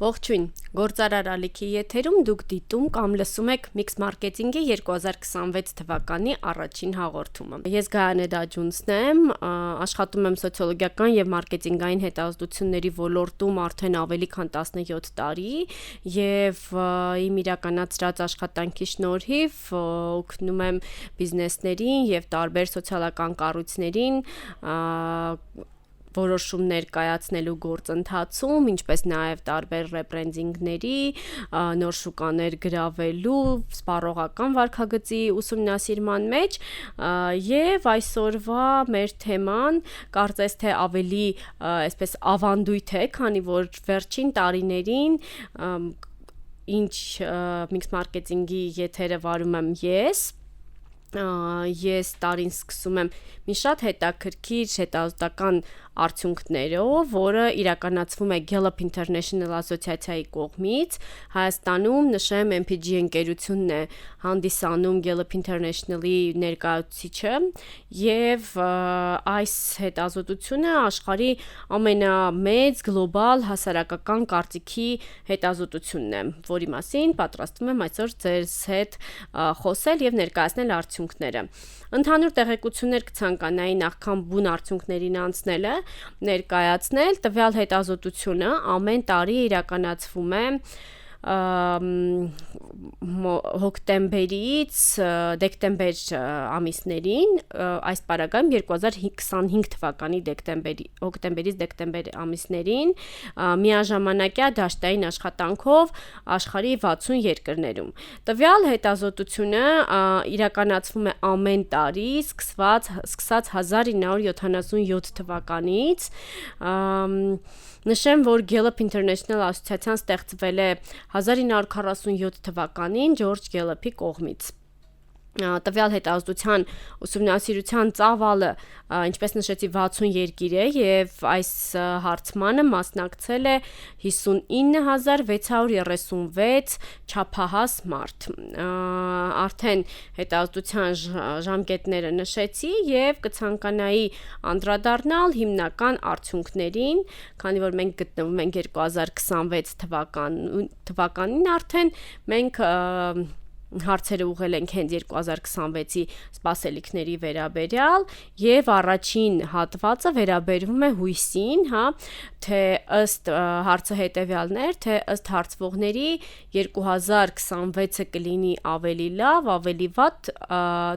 Ողջույն, Գործարար Ալիքի եթերում դուք դիտում կամ լսում եք Mix Marketing-ի 2026 թվականի առաջին հաղորդումը։ Ես Գայանե Դաջունցն եմ, աշխատում եմ սոցիոլոգիական եւ մարքեթինգային հետազոտությունների ոլորտում արդեն ավելի քան 17 տարի եւ իմ իրականացրած աշխատանքի շնորհիվ օգնում եմ բիզնեսներին եւ տարբեր սոցիալական կառույցներին որոշումներ կայացնելու գործընթացում, ինչպես նաև տարբեր ռեբրենդինգների, նոր շուկաներ գրավելու, սպառողական վարքագծի ուսումնասիրման մեջ եւ այսօրվա մեր թեման կարծես թե ավելի այսպես ավանդույթ է, քանի որ վերջին տարիներին ինչ Mix Marketing-ի եթերը վարում եմ ես տարին սկսում եմ մի շատ հետաքրքիր հետազոտական արդյունքներով, որը իրականացվում է Gallup International ասոցիացիայի կողմից։ Հայաստանում նշեմ MPG ընկերությունն է հանդիսանում Gallup International-ի ներկայացուցիչը եւ այս հետազոտությունը աշխարհի ամենամեծ գլոբալ հասարակական կարծիքի հետազոտությունն է, որի մասին պատրաստվում եմ այսօր ձեզ հետ խոսել եւ ներկայացնել արդյունքները։ Ընդհանուր տեղեկություններ կցանկանայի նախքան բուն արդյունքներին անցնելը ներկայացնել։ Տվյալ հետազոտությունը ամեն տարի իրականացվում է հոկտեմբերից դեկտեմբեր ամիսներին, այս պարագայում 2025 թվականի հոկտեմբերից դեկտեմբեր ամիսներին միաժամանակյա դաշտային աշխատանքով աշխարհի 60 երկրներում։ Տվյալ հետազոտությունը իրականացվում է ամեն տարի, սկսած 1977 թվականից։ Նշեմ, որ Gallup International ասոցիացիան ստեղծվել է 1947 թվականին Ջորջ Գելլափի կողմից։ Տվյալ հետազոտության ուսումնասիրության ծավալը, ինչպես նշեցի, 60 երկիր է եւ այս հարցմանը մասնակցել է 59636 չափահաս մարդ։ Արդեն հետազոտության ժամկետները նշեցի եւ կցանկանայի անդրադառնալ հիմնական արդյունքներին, քանի որ մենք գտնվում ենք 2026 թվականին արդեն մենք հարցերը ուղղել ենք հենց 2026-ի սպասելիքների վերաբերյալ եւ առաջին հատվածը վերաբերվում է հույսին, թե ըստ հարցը հետեւյալն էր, թե ըստ հարցվողների 2026-ը կլինի ավելի լավ, ավելի վատ,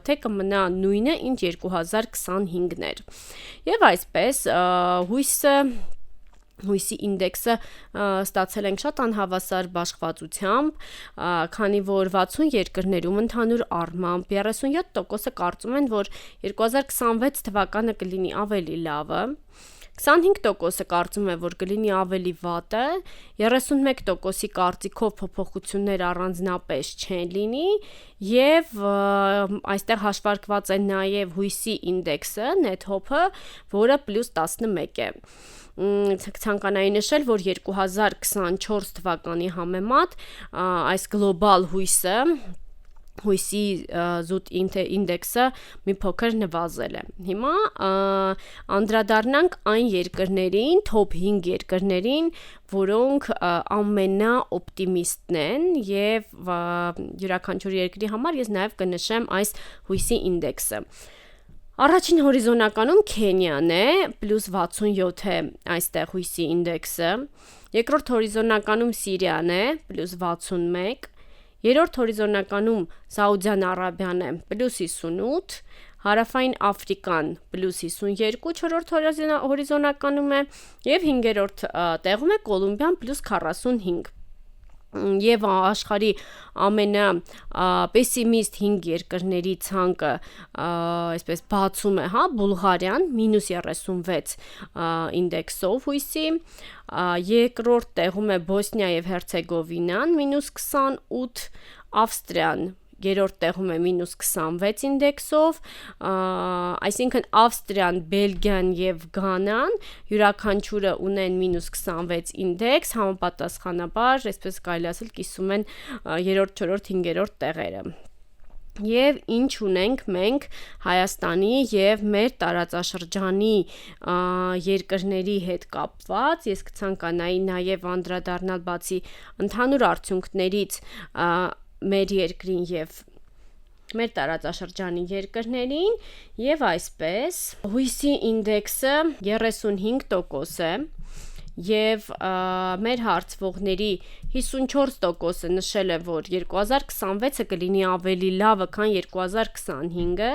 թե կմնա նույնը, ինչ 2025-ն էր։ Եվ այսպես հույսի ինդեքսը ստացել ենք շատ անհավասար բաշխվածությամբ, քանի որ 60 երկրներում ընդհանուր առմամբ 37%-ը կարծում են, որ 2026 թվականը կլինի ավելի լավը, 25%-ը կարծում է, որ կլինի ավելի վատը, 31%-ի կարծիքով փոփոխություններ առանձնապես չեն լինի եւ այստեղ հաշվարկված է նաեւ հույսի ինդեքսը, net hope-ը, որը +11 է։ Ցանկանայի նշել, որ 2024 թվականի համեմատ այս գլոբալ հույսի զուտ ինդեքսը մի փոքր նվազել է։ Հիմա անդրադառնանք այն երկրներին, top 5 երկրներին, որոնք ամենաօպտիմիստն են եւ յուրաքանչյուր երկրի համար ես նաեւ կնշեմ այս հույսի ինդեքսը։ Առաջին հորիզոնականում Քենիան է, +67 է այստեղ հույսի ինդեքսը, երկրորդ հորիզոնականում Սիրիան է, +61, երրորդ հորիզոնականում Սաուդյան Արաբիան է, +58, Հարավային Աֆրիկան +52, չորրորդ հորիզոնականում է եւ հինգերորդ տեղում է Կոլումբիան +45։ Եվ աշխարհի ամենապեսիմիստ 5 երկրների ցանկը այսպես բացում է, Բուլղարիան -36 ինդեքսով հույսի, երկրորդ տեղում է Բոսնիա եւ Հերցեգովինան -28, Ավստրիան երրորդ տեղում է -26 ինդեքսով, այսինքն Ավստրիան, Բելգիան եւ Գանան յուրաքանչյուրը ունեն -26 ինդեքս, համապատասխանաբար, այսպես կարելի ասել, կիսում են երրորդ, չորրորդ, հինգերորդ տեղերը։ Եվ ինչ ունենք մենք Հայաստանի եւ մեր տարածաշրջանի երկրների հետ կապված, ես կցանկանայի նաեւ անդրադառնալ բացի ընդհանուր արդյունքներից մեր երկրին եւ մեր տարածաշրջանի երկրներին եւ այսպես հույսի ինդեքսը 35% է եւ մեր հարցվողների 54%-ը նշել է, որ 2026-ը կլինի ավելի լավը, քան 2025-ը,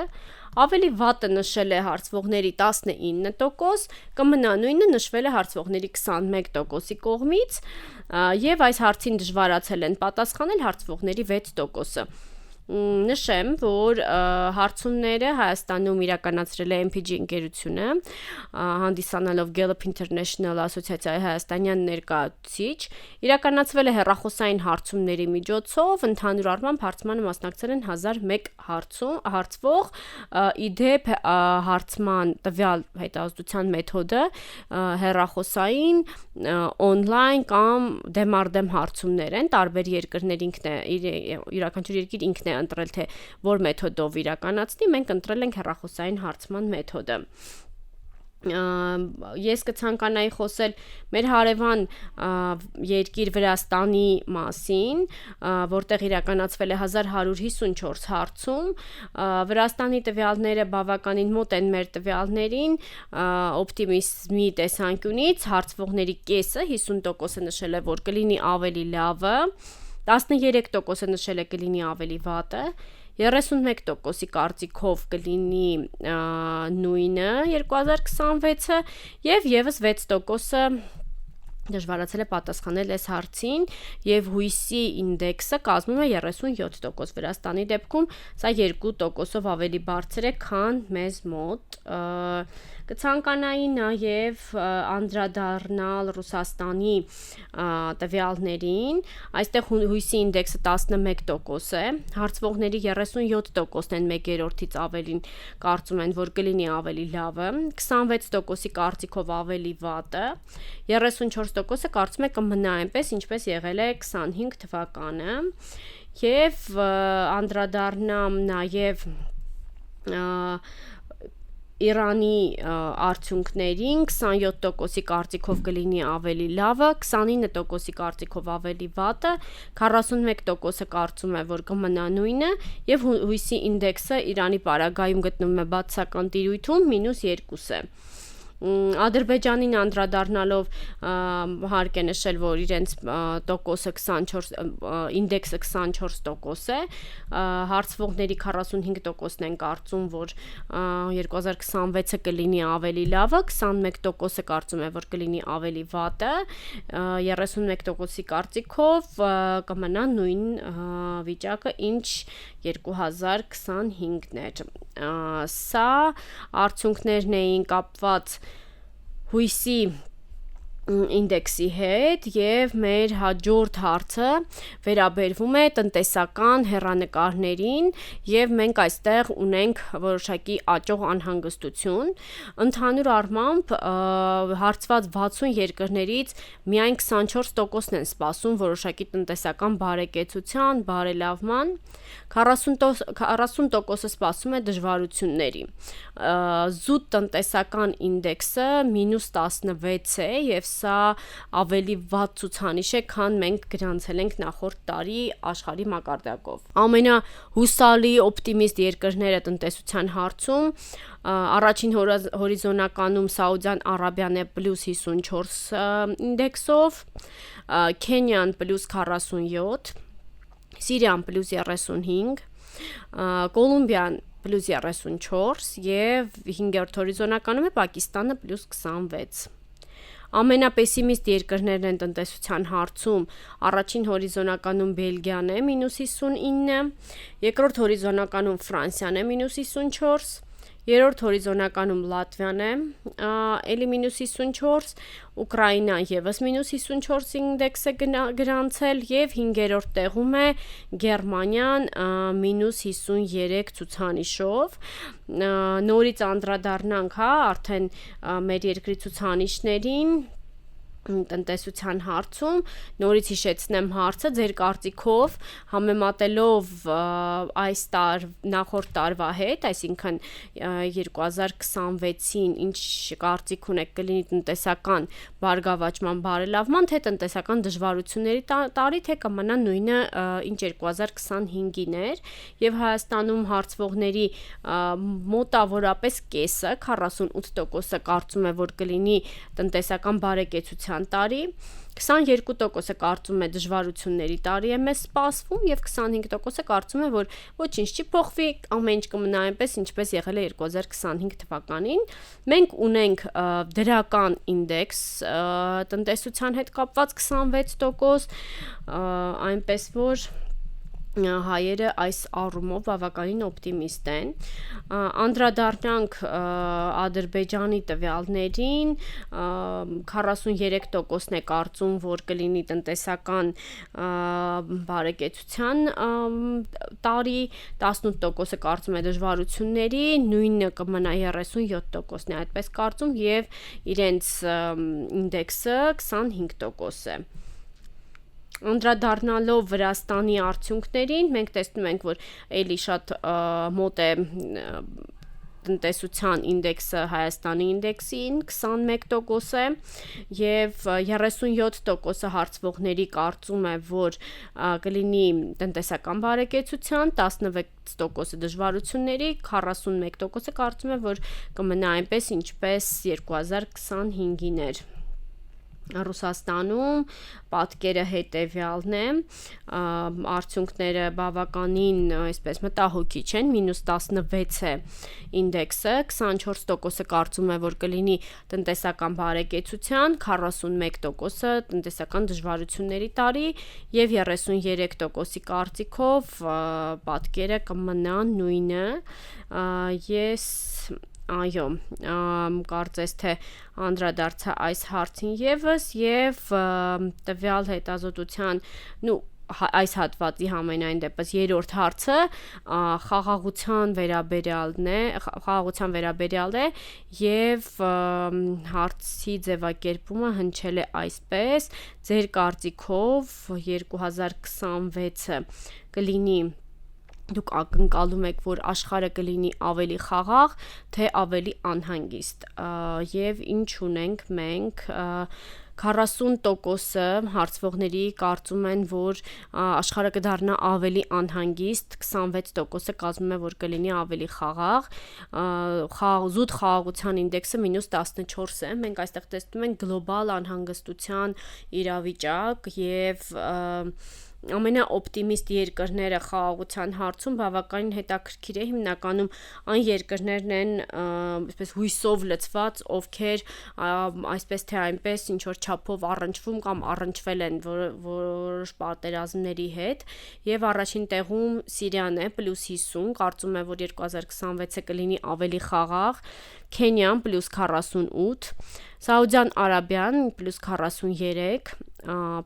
ավելի վատը նշել է հարցվողների 19%, կմնա նույնը նշվել է հարցվողների 21%-ի կողմից, եւ այս հարցին դժվարացել են պատասխանել հարցվողների 6%-ը։ Նշեմ, որ հարցումները Հայաստանում իրականացրել է MPG ընկերությունը, հանդիսանալով Gallup International ասոցիացիայի հայաստանյան ներկայացուցիչ, իրականացվել է հեռախոսային հարցումների միջոցով, ընդհանուր առմամբ հարցմանը մասնակցել են 1001 հարցվող, իդեպ հարցման տվյալ հետազոտության մեթոդը հեռախոսային, on-line կամ դեմարդեմ հարցումներ են, տարբեր երկրներ յուրաքանչյուր երկիր ինքն է ընտրել, թե որ մեթոդով իրականացնի, մենք ընտրել ենք հեռախոսային հարցման մեթոդը։ Ես կցանկանայի խոսել մեր հարևան երկիր Վրաստանի մասին, որտեղ իրականացվել է 1154 հարցում, Վրաստանի տվյալները բավականին մոտ են մեր տվյալներին, օպտիմիզմի տեսանկյունից հարցվողների կեսը 50%-ը նշել է, որ կլինի ավելի լավը, 13%-ը նշել է կլինի ավելի վատը, 31%-ի կարծիքով կլինի նույնը 2026-ը եւ եւս 6%-ը դժվարացել է պատասխանել այս հարցին եւ հույսի ինդեքսը կազմում է 37%։ Վրաստանի դեպքում սա 2%-ով ավելի բարձր է, քան մեզ մոտ։ Կցանկանայի նաև անդրադառնալ Ռուսաստանի տվյալներին, այստեղ հույսի ինդեքսը 11% է, հարցվողների 37%-ն են 1/3-ից ավելին կարծում են, որ կլինի ավելի լավը, 26%-ի կարծիքով ավելի վատը, 34%-ը կարծում է կմնա այնպես, ինչպես եղել է 25 թվականը, եւ անդրադառնամ նաև Իրանի արդյունքներին 27%-ի կարծիքով կլինի ավելի լավը, 29%-ի կարծիքով ավելի վատը, 41%-ը կարծում է, որ կմնա նույնը, եւ հույսի ինդեքսը Իրանի պարագայում գտնվում է բացասական տիրույթում -2 է։ Ադրբեջանին անդրադառնալով հարկ է նշել, որ իրենց տոկոսը 24 ինդեքսը 24% է, հարցվողների 45%-ն են կարծում, որ 2026-ը կլինի ավելի լավը, 21%-ը կարծում է, որ կլինի ավելի վատը, 31%-ի կարծիքով կմնա նույն վիճակը, ինչ 2025-ն էր։ Սա արդյունքներն էին կապված հույսի ինդեքսի հետ եւ մեր հաջորդ հարցը վերաբերվում է տնտեսական հեռանկարներին եւ մենք այստեղ ունենք որոշակի աճող անհանգստություն, ընդհանուր առմամբ հարցված 60 երկրներից միայն 24%-ն են սպասում որոշակի տնտեսական բարեկեցության, բարելավման, 40%-ը սպասում է դժվարությունների։ Զուտ տնտեսական ինդեքսը -16 է եւ սա ավելի վատ ցուցանիշ է, քան մենք գրանցել ենք նախորդ տարի աշխարհի մակարդակով։ Ամենահուսալի օպտիմիստ երկրները տնտեսության հարցում առաջին հորիզոնականում Սաուդյան Արաբիան է +54 ինդեքսով, Քենիան +47, Սիրիան +35, Կոլումբիան +34 եւ 5-րդ հորիզոնականում է Պակիստանը +26։ Ամենապեսիմիստ երկրներն են տնտեսության հարցում առաջին հորիզոնականում Բելգիան է -59, երկրորդ հորիզոնականում Ֆրանսիան է -54, երրորդ հորիզոնականում Լատվիան է էլի -54, Ուկրաինան եւս -54 ինդեքս է գրանցել եւ 5-րդ տեղում է Գերմանիան -53 ցուցանիշով։ Նորից անդրադառնանք, արդեն մեր երկրի ցուցանիշներին, տնտեսության հարցում նորից հիշեցնեմ հարցը ձեր կարծիքով համեմատելով այս նախորդ տարվա հետ, այսինքն 2026-ին ինչ կարծիք ունեք կլինի տնտեսական բարգավաճման բարելավման, թե տնտեսական դժվարությունների տարի, թե կմնա նույնը ինչ 2025-ին էր, եւ Հայաստանում հարցվողների մոտավորապես կեսը 48% կարծում է, որ կլինի տնտեսական բարեկեցության տարի, 22% կարծում է դժվարությունների տարի է մեզ սպասվում եւ 25% կարծում է, որ ոչինչ չի փոխվի, ամեն ինչ կմնա այնպես, ինչպես եղել է 2025 թվականին։ Մենք ունենք դրական ինդեքս տնտեսության հետ կապված 26%, այնպես որ հայերը այս առումով բավականին օպտիմիստ են։ Անդրադառնանք Ադրբեջանի տվյալներին, 43%-ն է կարծում, որ կլինի տնտեսական բարեկեցության տարի, 18%-ը կարծում է դժվարությունների, նույնը կմնա 37%-ն է այդպես կարծում եւ իրենց ինդեքսը 25% է։ Անդրադառնալով Վրաստանի արդյունքներին, մենք տեսնում ենք, որ էլի շատ մոտ է տնտեսության ինդեքսը Հայաստանի ինդեքսին 21% է եւ 37% հարցվողների կարծում է, որ կլինի տնտեսական բարեկեցության, 16% դժվարությունների, 41% կարծում է, որ կմնա այնպես, ինչպես 2025-ին էր։ Ռուսաստանում պատկերը հետևյալն է, արդյունքները բավականին այսպես մտահոգիչ են, -16 է ինդեքսը, 24% կարծում է, որ կլինի տնտեսական բարեկեցության, 41% տնտեսական դժվարությունների տարի եւ 33%-ի կարծիքով պատկերը կմնա նույնը։ Այո, կարծես թե անդրադարձա այս հարցին եւս եւ տվյալ հետազոտության, այս հատվածի համենայն դեպս երրորդ հարցը խաղաղության վերաբերյալ է եւ հարցի ձևակերպումը հնչել է այսպես. ձեր կարծիքով 2026-ը կլինի, դուք ակնկալում եք, որ աշխարհը կլինի ավելի խաղաղ, թե ավելի անհանգիստ, եւ ինչ ունենք մենք 40% հարցվողների կարծում են, որ աշխարհը կդառնա ավելի անհանգիստ, 26% կարծում է, որ կլինի ավելի խաղաղ, զուտ խաղաղության ինդեքսը -14 է, մենք այստեղ տեսնում ենք գլոբալ անհանգստության իրավիճակ եւ ամենաօպտիմիստ երկրները խաղաղության հարցում բավականին հետաքրքիր է, հիմնականում այն երկրներն են, այսպես հույսով լցված, ովքեր այսպես թե այնպես ինչ որ չափով առնչվում կամ առնչվել են որոշ պատերազմների հետ, եւ առաջին տեղում Սիրիան է +50, կարծում է, որ 2026-ը կլինի ավելի խաղաղ, Քենիան +48, Սաուդյան Արաբիան +43,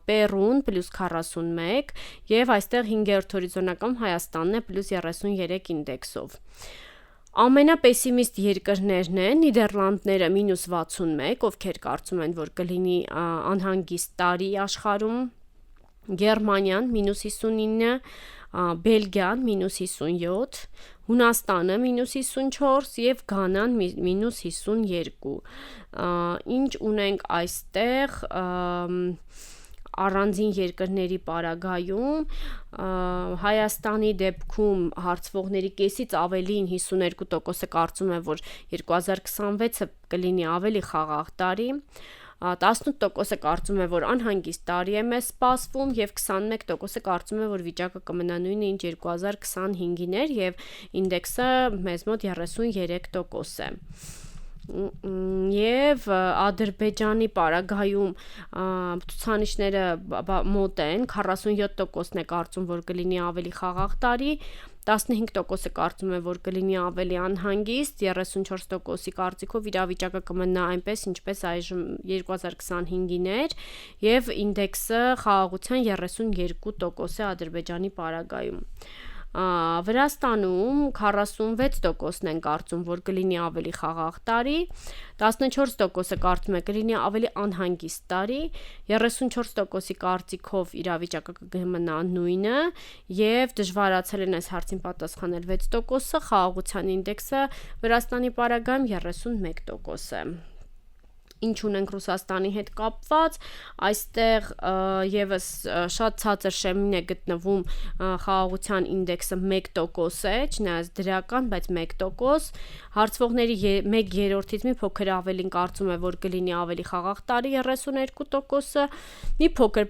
Պերուն +41 եւ այստեղ 5-րդ հորիզոնական Հայաստանն է +33 ինդեքսով։ Ամենապեսիմիստ երկրներն են Նիդերլանդները -61, ովքեր կարծում են, որ կլինի անհանգիստ տարի աշխարհում, Գերմանիան -59, Բելգիան -57, Հունաստանը -54 եւ Գանան -52։ Ինչ ունենք այստեղ առանձին երկրների պարագայում, Հայաստանի դեպքում հարցվողների կեսից ավելին 52% կարծում է, որ 2026-ը կլինի ավելի խաղաղ տարի, 18% կարծում է, որ անհանգիստ տարի է մեզ սպասվում եւ 21% կարծում է, որ վիճակը կմնա նույնը, ինչ 2025-ին էր եւ ինդեքսը մեզ մոտ 33% է։ Եվ Ադրբեջանի պարագայում ցուցանիշները մոտ են, 47%-ն է կարծում, որ կլինի ավելի խաղաղ տարի, 15% կարծում է, որ կլինի ավելի անհանգիստ, 34%-ի կարծիքով իրավիճակը կմնա այնպես, ինչպես այժմ 2025-ին էր, եւ ինդեքսը խաղաղության 32% է Ադրբեջանի պարագայում։ Վրաստանում 46%-ն են կարծում, որ կլինի ավելի խաղաղ տարի, 14%-ը կարծում է կլինի ավելի անհանգիստ տարի, 34%-ի կարծիքով իրավիճակը կմնա նույնը եւ դժվարացել են այս հարցին պատասխանել 6%-ը, խաղաղության ինդեքսը Վրաստանի պարագայում 31% է։ Ինչ ունենք Ռուսաստանի հետ կապված, այստեղ եւս շատ ցածր շեմին է գտնվում խաղաղության ինդեքսը 1% է, չնայած դրական, բայց 1%, հարցվողների 1/3-ից մի փոքր ավելին կարծում է, որ կլինի ավելի խաղաղ տարի 32%-ը, մի փոքր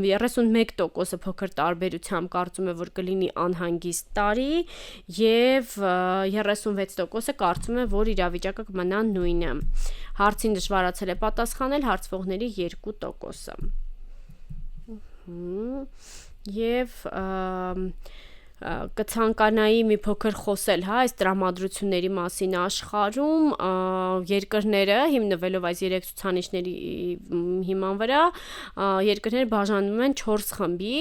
31%-ը փոքր տարբերությամբ կարծում է, որ կլինի անհանգիստ տարի եւ 36%-ը կարծում է, որ իրավիճակը կմնա նույնը։ Հարցին դժվարացել է պատասխանել հարցվողների 2%-ը։ Եվ կցանկանայի մի փոքր խոսել, այս տրամադրությունների մասին աշխարհում, երկրները հիմնվելով այս 3 ցուցանիշների հիման վրա, երկրները բաժանվում են 4 խմբի,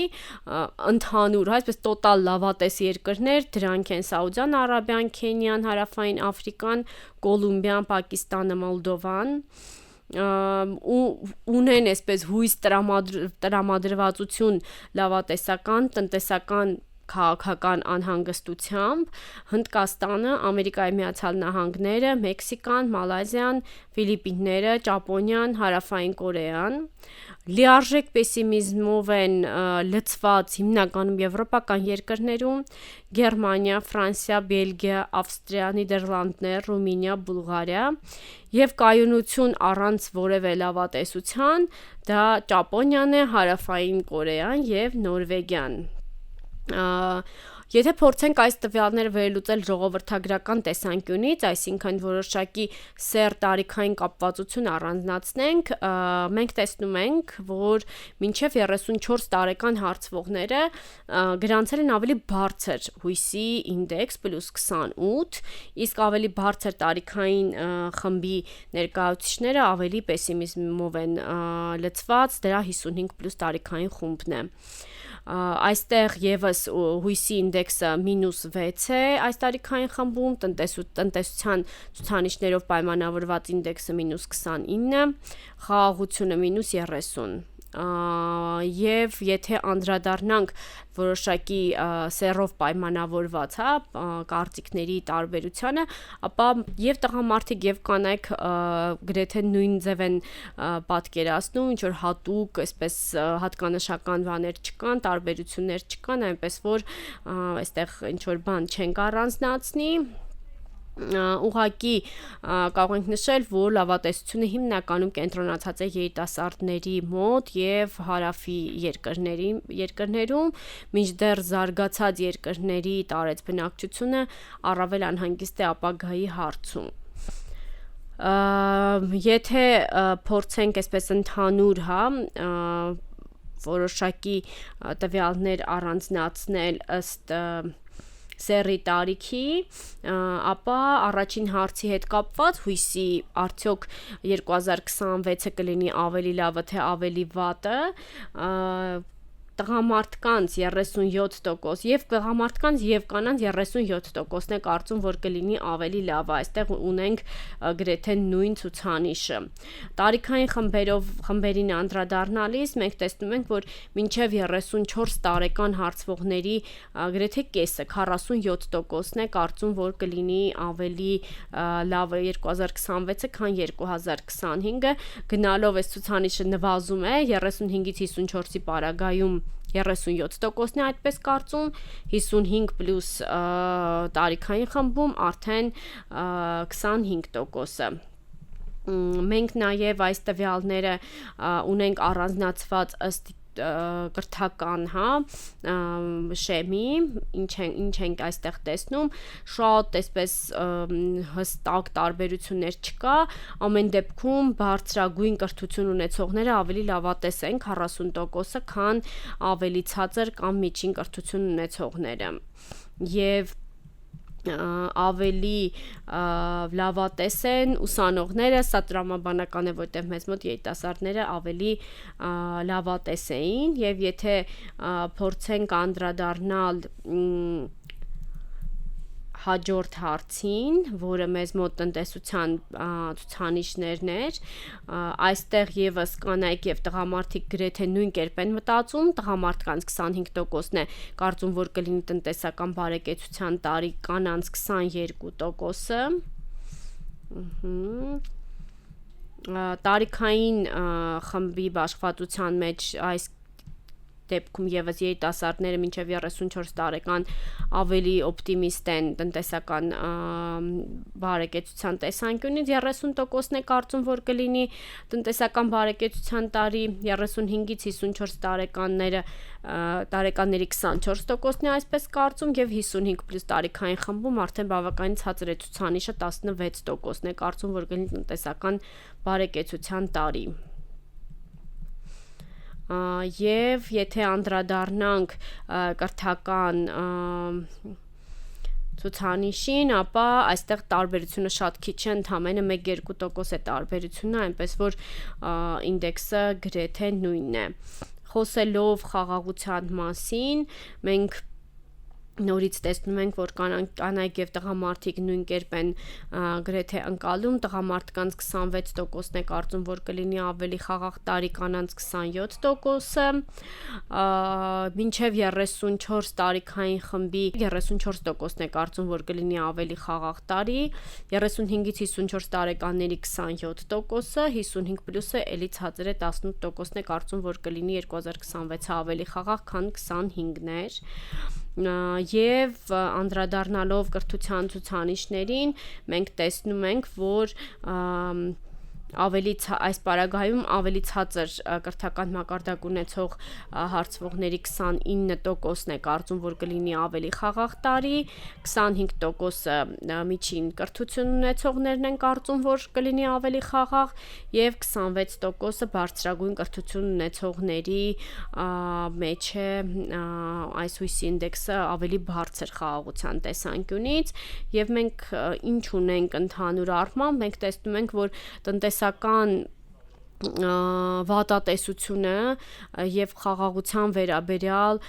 ընդհանուր, այսպես տոտալ լավատես երկրներ, դրանք են Սաուդյան Արաբիան, Քենիան, Հարավային Աֆրիկան, Կոլումբիան, Պակիստանը, Մոլդովան, ունեն այսպես հույս տրամադրվածություն լավատեսական, տնտեսական քաղաքական անհանգստությամբ, Հնդկաստանը, Ամերիկայի Միացյալ Նահանգները, Մեքսիկան, Մալայզիան, Ֆիլիպինները, Ճապոնիան, Հարավային Կորեան, լիարժեք պեսիմիզմով են լցված հիմնականում եվրոպական երկրներում, Գերմանիա, Ֆրանսիա, Բելգիա, Ավստրիա, Նիդերլանդներ, Ռումինիա, Բուլղարիա, եւ կայունություն առանց որևէ լավատեսության, դա Ճապոնիան է, Հարավային Կորեան եւ Նորվեգիան։ Եթե փորձենք այս տվյալները վերլուծել ժողովրդագրական տեսանկյունից, այսինքն որոշակի սեռ տարիքային կապվածություն առանձնացնենք, մենք տեսնում ենք, որ մինչև 34 տարեկան հարցվողները գրանցել են ավելի բարձր հույսի ինդեքս +28, իսկ ավելի բարձր տարիքային խմբի ներկայացուցիչները ավելի պեսիմիզմով են լցված, դրա 55+ տարիքային խումբն է։ Այստեղ եւս հույսի ինդեքսը -6 է այս տարիքային խմբում, տնտեսության ցուցանիշներով պայմանավորված ինդեքսը -29, խաղաղությունը -30։ Եվ եթե անդրադառնանք որոշակի սեռով պայմանավորված, կարծիքների տարբերությանը, ապա եւ տղամարդիկ եւ կանայք գրեթե նույն ձև են պատկերացնում, ինչ որ հատուկ, այսպես հատկանշական բաներ չկան, տարբերություններ չկան, այնպես որ այստեղ ինչ որ բան չենք առանձնացնի։ Ուղղակի կարող ենք նշել, որ լավատեսությունը հիմնականում կենտրոնացած է երիտասարդների մոտ եւ հարավի երկրներում, մինչդեռ զարգացած երկրների տարեցբնակչությունը առավել անհանգիստ է ապագայի հարցում։ Եթե փորձենք այսպես ընդհանուր, որոշակի տվյալներ առանձնացնել ըստ սեռի տարիքի, ապա առաջին հարցի հետ կապված հույսի արդյոք 2026-ը կլինի ավելի լավը թե ավելի վատը, տղամարդկանց 37% եւ տղամարդկանց եւ կանանց 37%-ն է կարծում, որ կլինի ավելի լավը, այստեղ ունենք գրեթե նույն ցուցանիշը։ Տարիքային խմբերին անդրադառնալիս մենք տեսնում ենք, որ մինչև 34 տարեկան հարցվողների գրեթե կեսը 47%-ն է կարծում, որ կլինի ավելի լավը 2026-ը, քան 2025-ը, գնալով այս ցուցանիշը նվազում է 35-ից 54-ի պարագայում 37%-ն է այդպես կարծում, 55+ տարիքային խմբում արդեն 25%-ը։ Մենք նաև այս տվյալները ունենք առանձնացված ըստ կրթական, շեմի, ինչ ենք այստեղ տեսնում, շատ այսպես հստակ տարբերություններ չկա, ամեն դեպքում բարձրագույն կրթություն ունեցողները ավելի լավատես են 40%-ը, քան ավելի ցածր կամ միջին կրթություն ունեցողները։ Եվ ավելի լավատես են ուսանողները, սա տրամաբանական է, որտեղ մեզ մոտ երիտասարդները ավելի լավատես էին, եւ եթե փորձենք անդրադառնալ հաջորդ հարցին, որը մեզ մոտ տնտեսության ցուցանիշներն էր, այստեղ եւս կանայք եւ տղամարդիկ գրեթե նույն կերպ են մտածում, տղամարդկանց 25%-ն է կարծում, որ կլինի տնտեսական բարեկեցության տարի, կանանց 22%-ը, տարիքային խմբի բաշխվածության մեջ այս դեպքում եւս երիտասարդները մինչեւ 34 տարեկան ավելի օպտիմիստ են տնտեսական բարեկեցության տեսանկյունից, 30%-ն է կարծում, որ կլինի տնտեսական բարեկեցության տարի, 35-ից 54 տարեկանների 24%-ն է այսպես կարծում, եւ 55+ տարիքային խմբում արդեն բավականին ցածր է ցուցանիշը, 16%-ն է կարծում, որ կլինի տնտեսական բարեկեցության տարի։ Եվ եթե անդրադառնանք կրթական ցուցանիշին, ապա այստեղ տարբերությունը շատ քիչ է, ընդամենը 1-2% է տարբերությունը, այնպես որ ինդեքսը գրեթե նույնն է։ Խոսելով խաղաղության մասին, մենք նորից տեսնում ենք, որ կանայք եւ տղամարդիկ նույն կերպ են գրեթե ընկալում, տղամարդկանց 26%-ն է կարծում, որ կլինի ավելի խաղաղ տարի, կանանց 27%-ը, մինչեւ 34 տարիքային խմբի 34%-ն է կարծում, որ կլինի ավելի խաղաղ տարի, 35-ից 54 տարեկանների 27%-ը, 55+-ը էլի ցածր է 18%-ն է կարծում, որ կլինի 2026-ը ավելի խաղաղ, քան 25-ներ։ Եվ անդրադառնալով կրթության ցուցանիշներին, մենք տեսնում ենք, որ այս պարագայում ավելի ցածր կրթական մակարդակ ունեցող հարցվողների 29%-ն է կարծում, որ կլինի ավելի խաղաղ տարի, 25%-ը միջին կրթություն ունեցողներն են կարծում, որ կլինի ավելի խաղաղ, եւ 26%-ը բարձրագույն կրթություն ունեցողների մեջ է այս հույսի ինդեքսը ավելի բարձր խաղաղության տեսանկյունից, եւ մենք ինչ ունենք ընդհանուր առմամբ, մենք տեսնում ենք, որ տնտեսական վատատեսությունը եւ խաղաղության վերաբերյալ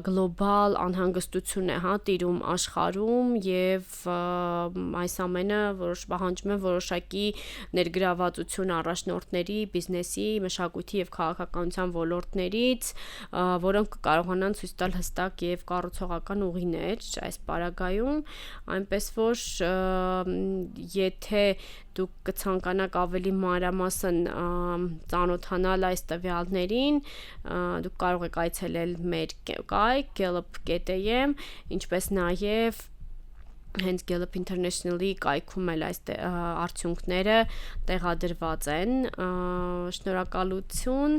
գլոբալ անհանգստություն է տիրում աշխարհում, եւ այս ամենը պահանջում է որոշակի ներգրավվածություն առաջնորդների, բիզնեսի, մշակույթի եւ քաղաքականության ոլորտներից, որոնք կարողանան ցույց տալ հստակ եւ կառուցողական ուղիներ այս պարագայում, այնպես որ եթե դուք կցանկանաք ավելի մանրամասն ծանոթանալ այս տվյալներին, դուք կարող եք այցելել մեր կայք gallup.am, ինչպես նաև հենց Gallup International-ի կայքում էլ այս արդյունքները տեղադրված են։ Շնորհակալություն,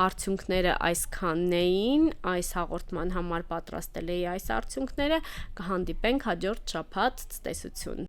արդյունքները այսքանն էին, այս հաղորդման համար պատրաստել էի այս արդյունքները, կհանդիպենք հաջորդ շաբաթ, ցտեսություն։